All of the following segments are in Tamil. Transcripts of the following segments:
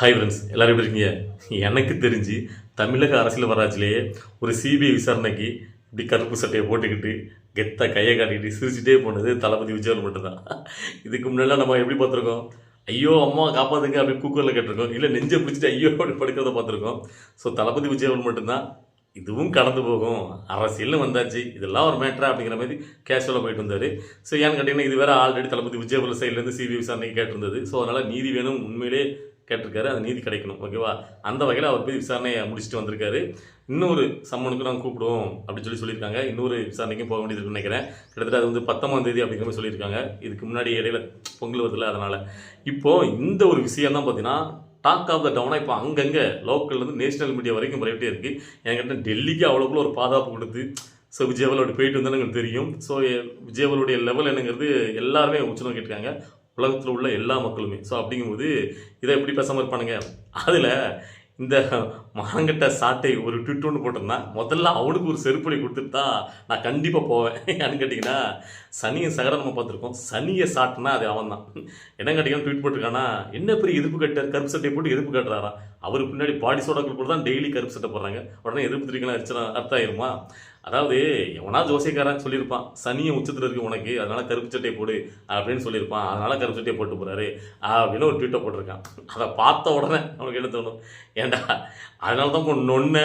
ஹாய் ஃப்ரெண்ட்ஸ், எல்லாரும் எப்படி இருக்கீங்க? எனக்கு தெரிஞ்சு தமிழக அரசியல் வரலாற்றிலேயே ஒரு சிபிஐ விசாரணைக்கு இப்படி கருப்பு சட்டையை போட்டுக்கிட்டு கெத்த கையை காட்டிக்கிட்டு சிரிச்சுட்டே போனது தளபதி விஜயன் மட்டும்தான். இதுக்கு முன்னாடி நம்ம எப்படி பார்த்துருக்கோம்? ஐயோ அம்மா காப்பாத்துங்க அப்படின்னு கூக்குரலில் கேட்டிருக்கோம். இல்லை நெஞ்சை பிடிச்சிட்டு ஐயோ அப்படி படுக்கிறத பார்த்துருக்கோம். ஸோ தளபதி விஜயன் மட்டும்தான் இதுவும் கடந்து போகும், அரசியல்னு வந்தாச்சு, இதெல்லாம் ஒரு மேட்ரா அப்படிங்கிற மாதிரி கேஷுவலாக போயிட்டு வந்தார். ஸோ ஏன்னு கேட்டிங்கன்னா இது வேறு ஆல்ரெடி தளபதி விஜயபுர சைட்லேருந்து சிபிஐ விசாரணைக்கு கேட்டிருந்தது. ஸோ அதனால் நீதி வேணும், உண்மையிலே கேட்டிருக்காரு, அந்த நீதி கிடைக்கணும். ஓகேவா? அந்த வகையில் அவர் போய் விசாரணையை முடிச்சுட்டு வந்திருக்காரு. இன்னொரு சம்மனுக்கு நாங்கள் கூப்பிடுவோம் அப்படின்னு சொல்லியிருக்காங்க. இன்னொரு விசாரணைக்கும் போக வேண்டியது நினைக்கிறேன். கிட்டத்தட்ட அது வந்து 19ஆம் தேதி அப்படிங்கிற மாதிரி சொல்லியிருக்காங்க. இதுக்கு முன்னாடி இடையில பொங்கல் வருதுல்ல, அதனால் இப்போது இந்த ஒரு விஷயம் தான் பார்த்தீங்கன்னா டாக் ஆஃப் த டவுனாக இப்போ அங்கங்கே லோக்கல்லேருந்து நேஷனல் மீடியா வரைக்கும் பரவிட்டே இருக்குது. என்கிட்ட டெல்லிக்கு அவ்வளோக்குள்ள ஒரு பாதுகாப்பு கொடுத்து ஸோ விஜயவால் அப்படி போயிட்டு வந்தால் எங்களுக்கு தெரியும். ஸோ விஜயவாலுடைய லெவல் என்னங்கிறது எல்லாருமே உச்சனம் கேட்டிருக்காங்க, உலகத்தில் உள்ள எல்லா மக்களுமே. ஸோ அப்படிங்கும்போது இதை எப்படி பேசாமல் இருப்பானுங்க? அதில் இந்த மாங்கட்ட சாட்டை ஒரு ட்விட் ஒன்று போட்டிருந்தான். முதல்ல அவனுக்கு ஒரு செருப்படி கொடுத்துட்டு தான் நான் கண்டிப்பாக போவேன். ஏன்னு கேட்டிங்கன்னா சனியை சகரம் நம்ம பார்த்துருக்கோம். சனியை சாட்டினா அது அவன் தான். என்ன கேட்டிங்கன்னா ட்வீட் போட்டிருக்கானா, என்ன பெரிய எதிர்ப்பு கட்டார், கருப்பு சட்டையை போட்டு எதிர்ப்பு கட்டுறாரா? அவருக்கு பின்னாடி பாடி சோடாக்கள் கூட தான் டெய்லி கருப்பு சட்டை போடுறாங்க. உடனே எதிர்ப்பு தெரிவிக்கலாம் அர்த்தம் ஆயிருமா? அதாவது எவனா ஜோசியக்காரன் சொல்லியிருப்பான், சனியை உச்சத்தில் இருக்கு உனக்கு, அதனால கருப்பு சட்டையை போடு அப்படின்னு சொல்லியிருப்பான், அதனால கருப்பு சட்டையை போட்டு போறாரு அப்படின்னு ஒரு ட்வீட்டை போட்டிருக்கான். அதை பார்த்த உடனே அவனுக்கு என்ன தோணும்? ஏண்டா அதனால தான் நொன்ன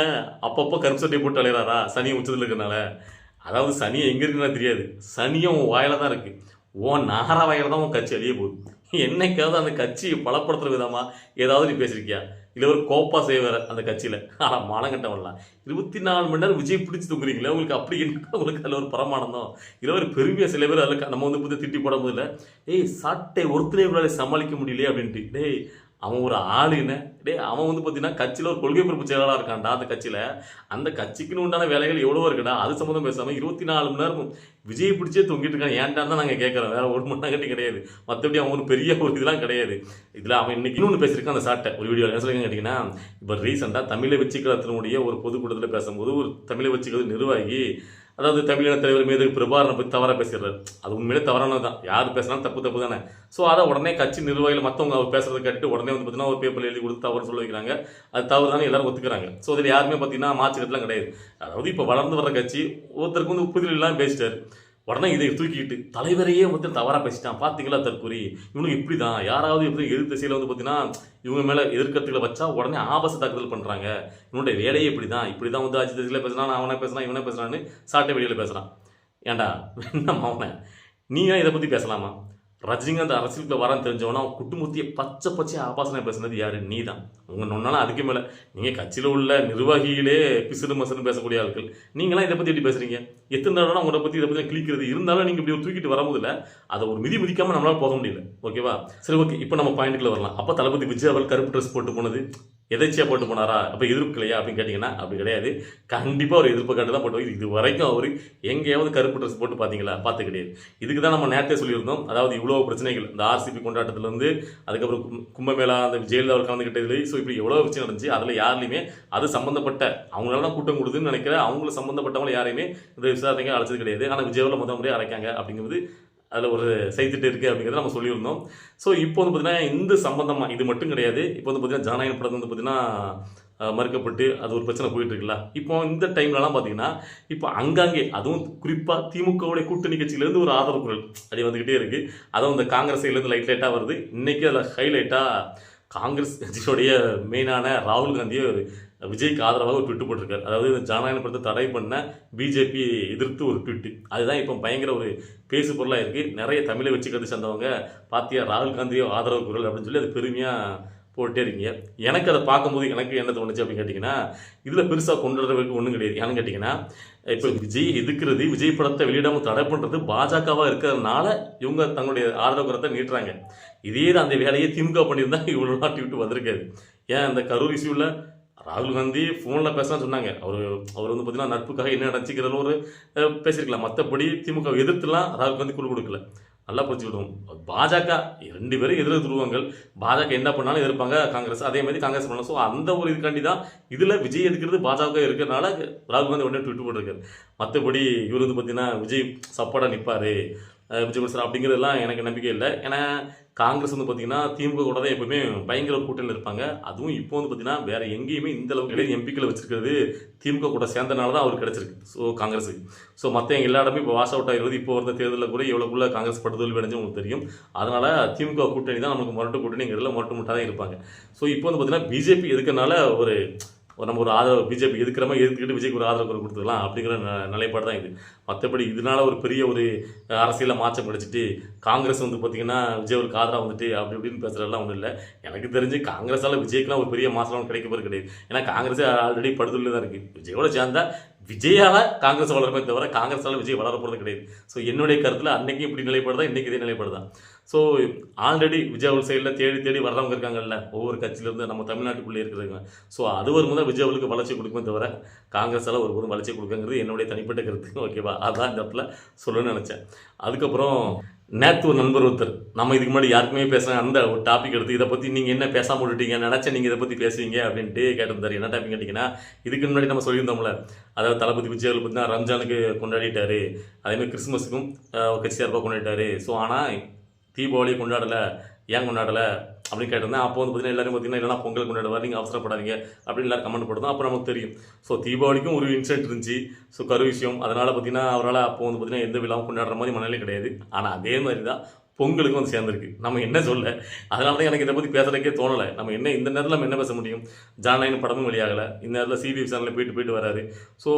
அப்பப்போ கருப்பு சட்டையை போட்டு அலையிறாரா சனியை உச்சத்தில் இருக்கிறனால? அதாவது சனியை எங்கே இருக்குன்னு தெரியாது, சனியும் உன் வாயில தான் இருக்கு. உன் நாகர வாயில தான் உன் கட்சி அழிய போகுது. என்னைக்காவது அந்த கட்சியை பலப்படுத்துற விதமா ஏதாவது நீ பேசியிருக்கியா? இல்லை ஒரு கோப்பா செய்வார் அந்த கட்சியில். ஆனால் மானங்கட்டம் வரலாம். 24 மணி நேரம் விஜய் பிடிச்சி தூங்குறீங்களே, உங்களுக்கு அப்படி என்ன? உங்களுக்கு அதில் ஒரு பரமானந்தம் இல்லை ஒரு பெருமையாக சில பேர் அதில் நம்ம வந்து புது திட்டி போட போதில்லை, ஏய் சாட்டை ஒருத்தரே உங்களால் சமாளிக்க முடியலையே அப்படின்ட்டு. டேய் அவன் ஒரு ஆளுன்னு, அவன் வந்து பார்த்தீங்கன்னா கட்சியில் ஒரு கொள்கை பொறுப்பு செயலாளராக இருக்கான்டா. அந்த கட்சியில் அந்த கட்சிக்குன்னு உண்டான வேலைகள் எவ்வளவோ இருக்குடா. அது சம்மந்தம் பேசாமல் 24 மணி நேரம் விஜய் பிடிச்சே தொங்கிட்டு இருக்கான். ஏன்டான் தான் நாங்கள் கேட்குறோம், வேற ஒரு மணி கட்டி கிடையாது. மற்றபடி அவன் ஒரு பெரிய ஒரு இதெல்லாம் கிடையாது. இதில் அவன் இன்னைக்கு இன்னொன்று பேசியிருக்கான் அந்த சாட்டை ஒரு வீடியோ. என்ன சொல்லுங்க கேட்டிங்கன்னா, இப்போ ரீசெண்டாக தமிழை வெற்றிக்கலத்தினுடைய ஒரு பொதுக்கூட்டத்தில் பேசும்போது ஒரு தமிழை வெற்றிக்கிறது நிர்வாகி, அதாவது தமிழின தலைவர் மீது பிரபாரனை பற்றி தவறாக பேசிடுறாரு. அது உண்மையிலே தவறானது தான். யார் பேசினாலும் தப்பு தானே. ஸோ அதை உடனே கட்சி நிர்வாகிகள் மற்றவங்க அவர் பேசுறதை கேட்டு உடனே வந்து பார்த்தீங்கன்னா ஒரு பேப்பர் எழுதி கொடுத்து தவறு சொல்ல வைக்கிறாங்க. அது தவறு தானே எல்லாரும் ஒத்துக்கிறாங்க. ஸோ அதில் யாருமே பார்த்தீங்கன்னா மாற்றுக்கிறதுலாம் கிடையாது. அதாவது இப்போ வளர்ந்து வர்ற கட்சி ஒருத்தருக்கு வந்து புதில் இல்லாமல் பேசிட்டார். உடனே இதை தூக்கிட்டு தலைவரையே வந்து தவறாக பேசிட்டான், பார்த்தீங்களா தற்கொலை, இவனுக்கு இப்படி தான். யாராவது எப்படி எதிர் திசையில் வந்து பார்த்தீங்கன்னா இவங்க மேலே எதிர்கருத்துக்களை வச்சா உடனே ஆபாச தாக்குதல் பண்ணுறாங்க. இவனுடைய வேலையே இப்படி தான் வந்து அஜித் திசையில் பேசுகிறான், அவனை பேசுகிறான், இவனை பேசுகிறான்னு சாட்டை வெளியில் பேசுகிறான். ஏன்டா என்ன அவனை நீ ஏன் இதை பற்றி பேசலாமா? ரஜினிகாந்த் அரசியலுக்குள்ள வரான்னு தெரிஞ்சவனா அவன் குட்டுமுத்தியை பச்சை ஆபாசனை பேசுனது யாரு? நீ தான். உங்கள் நொன்னாலும் அதுக்கு மேலே நீங்கள் கட்சியில் உள்ள நிர்வாகிகளே பிசுறு மசுன்னு பேசக்கூடிய ஆட்கள். நீங்களாம் இதை பற்றி எப்படி பேசுறீங்க? எத்தனை தடவை உங்களை பற்றி இதை பற்றி கிளிக்கிறது இருந்தாலும் நீங்கள் இப்படி தூக்கிட்டு வரும்போதில்ல, அதை ஒரு மிதிக்காமல் நம்மளால் போக முடியல. ஓகேவா? சரி, ஓகே. இப்போ நம்ம பாயிண்ட்டுக்குள்ள வரலாம். அப்போ தளபதி விஜய் அவர்கள் கருப்பு ட்ரெஸ் போட்டு போனது எதாச்சியாக போட்டு போனாரா? அப்போ எதிர்க்கலையா அப்படின்னு கேட்டிங்கன்னா அப்படி கிடையாது. கண்டிப்பாக ஒரு எதிர்ப்பு காட்டு தான் போட்டு. இது வரைக்கும் அவர் எங்கேயாவது கருப்பு ட்ரெஸ் போட்டு பார்த்தீங்களா? பார்த்து கிடையாது. இதுக்கு தான் நம்ம நேரத்தை சொல்லியிருந்தோம். அதாவது இவ்வளோ பிரச்சனைகள் இந்த ஆர்சிபி கொண்டாட்டத்திலேருந்து அதுக்கப்புறம் கும்பமேளா அந்த ஜெயலலிதா அவர் கலந்துக்கிட்டது. ஸோ இப்படி எவ்வளோ பிரச்சனை நடந்துச்சு. அதில் யாருலையுமே அது சம்மந்தப்பட்ட அவங்களால தான் கூட்டம் கொடுதுன்னு நினைக்கிறேன். அவங்கள சம்மந்தப்பட்டவங்க யாரையுமே இந்த விசாரணைக்கு அழைச்சது கிடையாது. ஆனால் விஜயாவில் முதல் முறையாக அழைக்காங்க அப்படிங்கிறது அதில் ஒரு சைத்திட்டு இருக்குது அப்படிங்கிறத நம்ம சொல்லியிருந்தோம். ஸோ இப்போ வந்து பார்த்தீங்கன்னா இந்த சம்பந்தமாக இது மட்டும் கிடையாது. இப்போ வந்து பார்த்தீங்கன்னா ஜனநாயக படத்தை வந்து பார்த்தீங்கன்னா மறுக்கப்பட்டு அது ஒரு பிரச்சனை போயிட்டு இருக்குல்ல. இப்போ இந்த டைம்லலாம் பார்த்தீங்கன்னா இப்போ அங்கங்கே அதுவும் குறிப்பாக திமுகவுடைய கூட்டணி கட்சியிலேருந்து ஒரு ஆதரவு குரல் அப்படி வந்துக்கிட்டே இருக்குது. அதுவும் இந்த காங்கிரஸ் சைட்லேருந்து லைட்டாக வருது. இன்றைக்கி அதில் ஹைலைட்டாக காங்கிரஸ் கட்சியோடைய மெயினான ராகுல் காந்தியை ஒரு விஜய்க்கு ஆதரவாக ஒரு ட்விட்டு போட்டிருக்காரு. அதாவது இந்த ஜனநாயக படத்தை தடை பண்ண பிஜேபி எதிர்த்து ஒரு ட்விட்டு. அதுதான் இப்போ பயங்கர ஒரு பேசு பொருளாக இருக்குது. நிறைய தமிழை வச்சு கருத்து சேர்ந்தவங்க பார்த்தியா ராகுல் காந்தியோ ஆதரவு குரல் அப்படின்னு சொல்லி அது பெருமையாக போட்டே இருக்கீங்க. எனக்கு அதை பார்க்கும்போது எனக்கு என்ன தோணுச்சு அப்படின்னு கேட்டிங்கன்னா, இதில் பெருசாக கொண்டு வரதுக்கு ஒன்றும் கிடையாது. ஏன்னு கேட்டிங்கன்னா, இப்போ விஜய் எதுக்குறது, விஜய் படத்தை வெளியிடாமல் தடை பண்ணுறது பாஜகவாக இருக்கிறதுனால இவங்க தங்களுடைய ஆதரவு குரத்தை நீட்டுறாங்க. இதே அந்த வேலையை திமுக பண்ணியிருந்தா இவ்வளோ ட்விட்டு வந்திருக்காது. ஏன் அந்த கரூர் இஷ்யூவில் ராகுல் காந்தி ஃபோனில் பேசலாம்னு சொன்னாங்க. அவர் வந்து பார்த்தீங்கன்னா நட்புக்காக என்ன நடச்சிக்கிறதுன்னு ஒரு பேசியிருக்கலாம். மற்றபடி திமுக எதிர்த்துலாம் ராகுல் காந்தி குழு கொடுக்கல. நல்லா புரிஞ்சு விடுவோம். பாஜக 2 பேரும் எதிர்த்துருவாங்க. பாஜக என்ன பண்ணாலும் எதிர்ப்பாங்க காங்கிரஸ், அதே மாதிரி காங்கிரஸ் பண்ணலாம். ஸோ அந்த ஒரு இதுக்காண்டி தான் இதில் விஜய் எதுக்கிறது பாஜக இருக்கிறதுனால ராகுல் காந்தி உடனே ட்விட் போட்டிருக்காரு. மற்றபடி இவர் வந்து பார்த்தீங்கன்னா விஜய் சப்போர்ட்டாக நிற்பார் விஜய் சார் அப்படிங்கிறதுலாம் எனக்கு நம்பிக்கை இல்லை. ஏன்னா காங்கிரஸ் வந்து பார்த்தீங்கன்னா திமுக கூட தான் எப்பவுமே பயங்கர கூட்டணியில் இருப்பாங்க. அதுவும் இப்போ வந்து பார்த்தீங்கன்னா வேற எங்கேயுமே இந்த அளவுக்கு கிடையாது. எம்பிக்களை வச்சிருக்கிறது திமுக கூட சேர்ந்தனால தான் அவருக்கு கிடைச்சிருக்கு. ஸோ காங்கிரஸுக்கு. ஸோ மற்ற எல்லா இடமே இப்போ வாஷ் அவுட் ஆகிருது. இப்போ வந்த தேர்தலில் கூட எவ்வளோக்குள்ள காங்கிரஸ் படுதோல்வி அடைஞ்சு உங்களுக்கு தெரியும். அதனால திமுக கூட்டணி தான் நமக்கு முரட்டு கூட்டணிங்கிறதுல முரட்டு முட்டாக தான் இருப்பாங்க. ஸோ இப்போ வந்து பார்த்தீங்கன்னா பிஜேபி எதுக்குனால நம்ம ஒரு ஆதரவு பிஜேபி எதுக்குற மாதிரி எதுக்கிட்டு விஜய்க்கு ஒரு ஆதரவு குரல் கொடுத்துக்கலாம் அப்படிங்கிற நிலைப்பாடு தான் இது. மற்றபடி இதனால ஒரு பெரிய ஒரு அரசியலில் மாற்றம் கிடைச்சிட்டு காங்கிரஸ் வந்து பார்த்தீங்கன்னா விஜய்க்கு ஆதரவு வந்துட்டு அப்படி இப்படின்னு பேசுகிறதெல்லாம் ஒன்றும் இல்லை. எனக்கு தெரிஞ்சு காங்கிரஸால் விஜய்க்குலாம் ஒரு பெரிய மாற்றம் கிடைக்க போகிறது கிடையாது. ஏன்னா காங்கிரஸே ஆல்ரெடி படுதொழில் தான் இருக்குது. விஜயோட சேர்ந்தா விஜயால காங்கிரஸ் வளருமே தவிர காங்கிரஸால் விஜய் வளர போகிறது கிடையாது. ஸோ என்னுடைய கருத்தில் அன்னைக்கு இப்படி நிலைப்பாடு இன்றைக்கி இதே நிலைப்பாடு தான். ஸோ ஆல்ரெடி விஜய் ஒரு சைடில் தேடி தேடி வர்றவங்க இருக்காங்கல்ல, ஒவ்வொரு கட்சியிலேருந்து நம்ம தமிழ்நாட்டுக்குள்ளே இருக்கிறவங்க. ஸோ அது வரும்போது விஜய் அவளுக்கு வளர்ச்சி கொடுக்குமே தவிர காங்கிரஸால் ஒரு போதும் வளர்ச்சி கொடுக்குங்கிறது என்னுடைய தனிப்பட்ட கருத்து. ஓகேவா, அதான் இந்த இடத்துல சொல்லணும்னு நினச்சேன். அதுக்கப்புறம் நேற்று ஒரு நண்பர் ஒருத்தர் நம்ம இதுக்கு முன்னாடி யாருக்குமே பேசுகிறேன் அந்த ஒரு டாபிக் எடுத்து இதை பற்றி நீங்கள் என்ன பேசாமல் விட்டுட்டீங்க, நினச்சா நீங்கள் இதை பற்றி பேசுவீங்க அப்படின்ட்டு கேட்டிருந்தார். என்ன டாபிக் கேட்டிங்கன்னா, இதுக்கு முன்னாடி நம்ம சொல்லியிருந்தோம்ல, அதாவது தளபதி விஜய் அவர்கள் பார்த்தீங்கன்னா ரம்ஜானுக்கு கொண்டாடிட்டாரு, அதேமாதிரி கிறிஸ்மஸுக்கும் கட்சி சார்பாக கொண்டாடிட்டாரு. ஸோ ஆனால் தீபாவளியை கொண்டாடலை, ஏன் கொண்டாடலை அப்படின்னு கேட்டிருந்தேன். அப்போ வந்து பார்த்தீங்கன்னா எல்லாரும் பார்த்தீங்கன்னா இல்லைனா பொங்கல் கொண்டாடுவார், நீங்கள் அவசரப்படாதீங்க அப்படின்னு எல்லாரும் கமெண்ட் போடுறோம். அப்புறம் நமக்கு தெரியும். ஸோ தீபாவளிக்கும் ஒரு இன்சிடென்ட் இருந்துச்சு. ஸோ கரு விஷயம், அதனால் பார்த்தீங்கன்னா அவரால் அப்போ வந்து பார்த்தீங்கன்னா எந்த விழாவும் கொண்டாடுற மாதிரி மனநிலை கிடையாது. ஆனால் அதே மாதிரி தான் பொங்கலுக்கும் வந்து சேர்ந்துருக்கு. நம்ம என்ன சொல்ல, அதனால தான் எனக்கு இதை பற்றி பேசுறதுக்கே தோணலை. நம்ம என்ன இந்த நேரத்தில் நம்ம என்ன பேச முடியும்? ஜானகியின் படமும் வெளியாகலை, இந்த நேரத்தில் சிபிஎஃப் சேனலில் போயிட்டு வராரு. ஸோ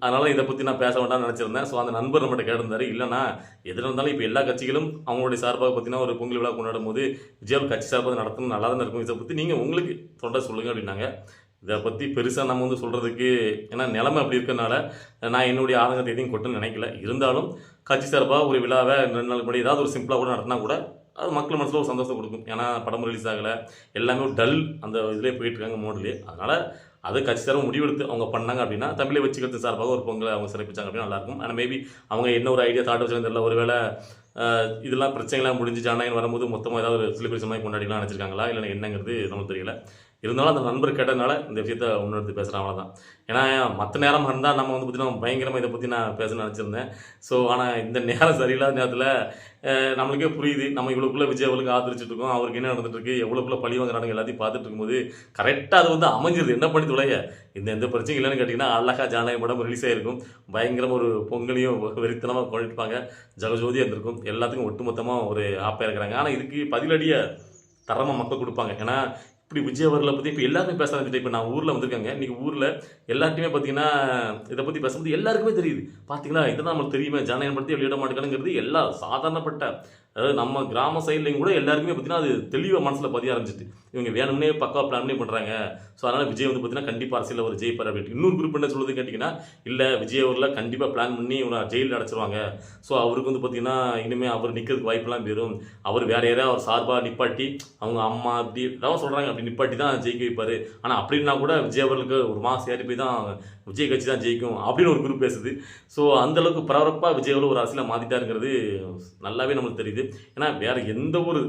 அதனால் இதை பற்றி நான் பேச வேண்டாம்னு நினச்சிருந்தேன். ஸோ அந்த நண்பர் நம்மகிட்ட கேட்டிருந்தாரு, இல்லைனா எதில் இருந்தாலும் இப்போ எல்லா கட்சிகளும் அவங்களுடைய சார்பாக பார்த்தீங்கன்னா ஒரு பொங்கல் விழா கொண்டாடும் போது விஜய் கட்சி சார்பாக நடத்தணும், நல்லா தான் இருக்கும். இதை பற்றி நீங்கள் உங்களுக்கு தொண்டை சொல்லுங்கள் அப்படின்னாங்க. இதை பற்றி பெருசாக நம்ம வந்து சொல்கிறதுக்கு, ஏன்னா நிலைமை அப்படி இருக்கிறனால நான் என்னுடைய ஆதங்கத்தை எதையும் கொட்டுன்னு நினைக்கல. இருந்தாலும் கட்சி சார்பாக ஒரு விழாவை 2 நாள் முன்னாடி ஏதாவது ஒரு சிம்பிளாக கூட நடத்தினா கூட அது மக்கள் மனசில் ஒரு சந்தோஷம் கொடுக்கும். ஏன்னா படம் ரிலீஸ் ஆகலை, எல்லாமே ஒரு டல் அந்த இதிலே போயிட்டுருக்காங்க மோட்லேயே. அதனால் அது கட்சி சார்பாக முடிவெடுத்து அவங்க பண்ணாங்க அப்படின்னா தமிழை வச்சுக்கிறது சார்பாக ஒரு பொங்கலை அவங்க சிறப்பிச்சாங்க அப்படின்னா நல்லாயிருக்கும். ஆனால் மேபி அவங்க என்ன ஒரு ஐடியா தாட் வச்சுருந்தது தெரியல. ஒருவேளை இதெல்லாம் பிரச்சனைலாம் முடிஞ்சு ஜனநாயகம் வரும்போது மொத்தமாக ஏதாவது ஒரு செலிப்ரேஷன் மாதிரி கொண்டாடிலாம் நினச்சிருக்காங்களா இல்லை என்னங்கிறது நமக்கு தெரியல. இருந்தாலும் அந்த நண்பர் கேட்டதுனால இந்த விஷயத்த முன்னெடுத்து பேசுகிறேன், அவ்வளோதான். ஏன்னா மற்ற நேரம் இருந்தால் நம்ம வந்து பார்த்தீங்கன்னா பயங்கரமாக இதை பற்றி நான் பேச நினச்சிருந்தேன். ஸோ ஆனால் இந்த நேரம் சரியில்லாத நேரத்தில் நம்மளுக்கே புரியுது, நம்ம இவ்வளோக்குள்ளே விஜய் அவளுக்கு ஆதரிச்சுட்டு இருக்கோம், அவருக்கு என்ன நடந்துட்டுருக்கு, எவ்வளோக்குள்ளே பழி வாங்குறாங்க எல்லாத்தையும் பார்த்துட்டு இருக்கும்போது கரெக்டாக அது வந்து அமைஞ்சிருது. என்ன பண்ணி தொலைய எந்த பிரச்சனையும் இல்லைன்னு கேட்டிங்கன்னா அழகாக ஜானகி படம் ரிலீஸ் ஆகிருக்கும். பயங்கரமாக ஒரு பொங்கலையும் வெறித்தனமாக கொண்டுட்டுப்பாங்க, ஜகஜோதியாக இருந்திருக்கும். எல்லாத்துக்கும் ஒட்டுமொத்தமாக ஒரு ஆப்பாக இருக்கிறாங்க. ஆனால் இதுக்கு பதிலடியை தரமாக மக்கள் கொடுப்பாங்க. ஏன்னா இப்படி விஜய் அவர்களை பற்றி இப்போ எல்லாருமே பேச ஆரம்பிச்சுட்டு, இப்போ நான் ஊரில் வந்திருக்காங்க, இன்றைக்கி ஊரில் எல்லாத்தையுமே பார்த்தீங்கன்னா இதை பற்றி பேசும்போது எல்லாருக்குமே தெரியுது. பார்த்தீங்களா, இதுதான் நம்மளுக்கு தெரியுமே, ஜனநாயகம் பற்றி வெளியிட மாட்டேங்கிறது எல்லா சாதாரணப்பட்ட, அதாவது நம்ம கிராம சைட்லையும் கூட எல்லாருக்குமே பார்த்தீங்கன்னா அது தெளிவாக மனசில் பதிய ஆரம்பிச்சிட்டு, இவங்க வேணும்னே பக்காவாக பிளான் பண்ணி பண்ணுறாங்க. ஸோ அதனால் விஜய் வந்து பார்த்தீங்கன்னா கண்டிப்பாக அரசியலில் ஒரு ஜெயிப்பார் அப்படின்ட்டு. இன்னொரு குரூப் என்ன சொல்லுது கேட்டிங்கன்னா, இல்லை விஜய் அவரில் கண்டிப்பாக பிளான் பண்ணி இவனை ஜெயிலில் அடைச்சிருவாங்க. ஸோ அவருக்கு வந்து பார்த்தீங்கன்னா இனிமேல் அவர் நிற்கிறதுக்கு வாய்ப்பெல்லாம் போயிடும், அவர் வேறு யாரையாவது அவர் சார்பாக நிப்பாட்டி அவங்க அம்மா அப்படி ஏதாவது சொல்கிறாங்க அப்படி நிப்பாட்டி தான் ஜெயிக்க வைப்பார். ஆனால் அப்படின்னா கூட விஜய் அவர்களுக்கு ஒரு மாதம் ஏறி போய் தான் விஜய் கட்சி தான் ஜெயிக்கும் அப்படின்னு ஒரு குரூப் பேசுது. ஸோ அந்தளவுக்கு பரபரப்பாக விஜய் அவர்கள் ஒரு அரசியலை மாற்றிட்டாருங்கிறது நல்லாவே நம்மளுக்கு தெரியுது. ஏன்னா வேறு எந்த ஒரு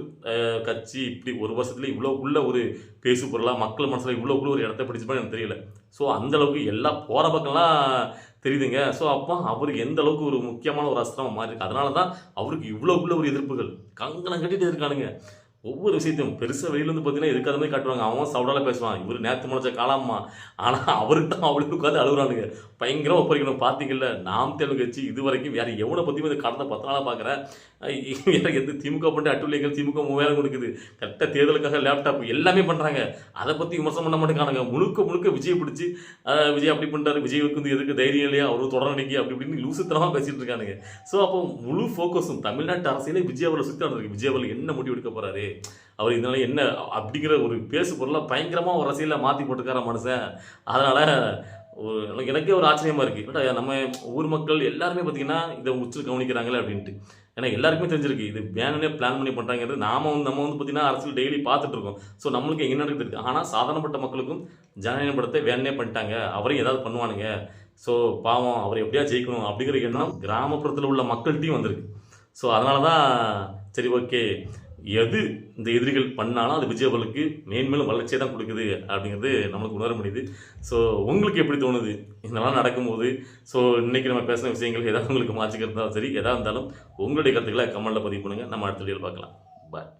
கட்சி இப்படி ஒரு வருஷத்துல இவ்வளோக்குள்ள ஒரு பேசு பொருளாக மக்கள் மனசில் இவ்வளோக்குள்ள ஒரு இடத்த பிடிச்சிப்பான்னு எனக்கு தெரியல. ஸோ அந்தளவுக்கு எல்லாம் போகிற பக்கம்லாம் தெரியுதுங்க. ஸோ அப்போ அவருக்கு எந்த அளவுக்கு ஒரு முக்கியமான ஒரு அஸ்திரமாக மாறி இருக்கு. அதனால தான் அவருக்கு இவ்வளோக்குள்ள ஒரு எதிர்ப்புகள் கங்கணம் கட்டிட்டு இருக்கானுங்க. ஒவ்வொரு விஷயத்தையும் பெருசாக வெளியில் வந்து பார்த்தீங்கன்னா எதுக்காத மாதிரி காட்டுவாங்க. அவன் சவுடால பேசுவான், இவர் நேற்று முளைச்ச காலாமா, ஆனால் அவருக்கு தான் அவளுக்கு உட்காந்து அழுகுறானுங்க. பயங்கரமாக ஒப்பறிக்கணும். பார்த்தீங்கல்ல, நாம் தெலுங்கு கட்சி இது வரைக்கும் வேறு எவனை பற்றியும் இந்த கடந்த 10 நாளாக பார்க்குறேன். எனக்கு எந்த திமுக பண்ணிட்டு அட்டுள்ளைகள் திமுக 3000 கொடுக்குது, கரெக்டாக தேர்தலுக்காக லேப்டாப் எல்லாமே பண்ணுறாங்க. அதை பற்றி விமர்சனம் பண்ண மாட்டேங்கானுங்க. முழுக்க விஜய் பிடிச்சி விஜய் அப்படி பண்ணிட்டாரு, விஜய்க்கு வந்து எதுக்கு தைரியம் இல்லையா, அவர் தொடர் நிற்கி அப்படி இப்படின்னு லூசுத்தனமாக பேசிட்டு இருக்கானுங்க. ஸோ அப்போ முழு ஃபோக்கஸும் தமிழ்நாட்டு அரசியலே விஜய் அவரை சுற்றி நடந்திருக்கு. விஜய் அவர்கள் என்ன முடிவு எடுக்க போகிறாரு, அவர் இதனால என்ன அப்படிங்கிற ஒரு பேசு பொருளாக பயங்கரமாக ஒரு அரசியலில் மாற்றி போட்டுக்கார மனுஷன். அதனால் எனக்கே ஒரு ஆச்சரியமாக இருக்குது. நம்ம ஊர் மக்கள் எல்லாருமே பார்த்திங்கன்னா இதை உச்சு கவனிக்கிறாங்களே அப்படின்ட்டு. ஏன்னா எல்லாருக்குமே தெரிஞ்சிருக்கு இது வேணுன்னே பிளான் பண்ணி பண்ணுறாங்கிறது. நம்ம வந்து பார்த்திங்கன்னா அரசியல் டெய்லி பார்த்துட்ருக்கோம். ஸோ நம்மளுக்கு என்ன நடக்குது. ஆனால் சாதாரணப்பட்ட மக்களுக்கும் ஜனநாயக படத்தை வேணுன்னே பண்ணிட்டாங்க, அவரையும் ஏதாவது பண்ணுவானுங்க, ஸோ பாவம் அவர் எப்படியா ஜெயிக்கணும் அப்படிங்கிற எண்ணம் கிராமப்புறத்தில் உள்ள மக்கள்கிட்டையும் வந்திருக்கு. ஸோ அதனால தான் சரி ஓகே, எது இந்த எதிரிகள் பண்ணாலும் அது விஜய் அவர்களுக்கு மேன்மேலும் வளர்ச்சியை தான் கொடுக்குது அப்படிங்கிறது நம்மளுக்கு உணர முடியுது. ஸோ உங்களுக்கு எப்படி தோணுது இதெல்லாம் நடக்கும்போது? ஸோ இன்றைக்கி நம்ம பேசுகிற விஷயங்கள் ஏதாவது உங்களுக்கு மாற்றிக்கிறதா சரி, எதாக இருந்தாலும் உங்களுடைய கருத்துக்களை கமெண்ட்டில் பதிவு பண்ணுங்கள். நம்ம அடுத்த வீடியோவில் பார்க்கலாம். பாய்.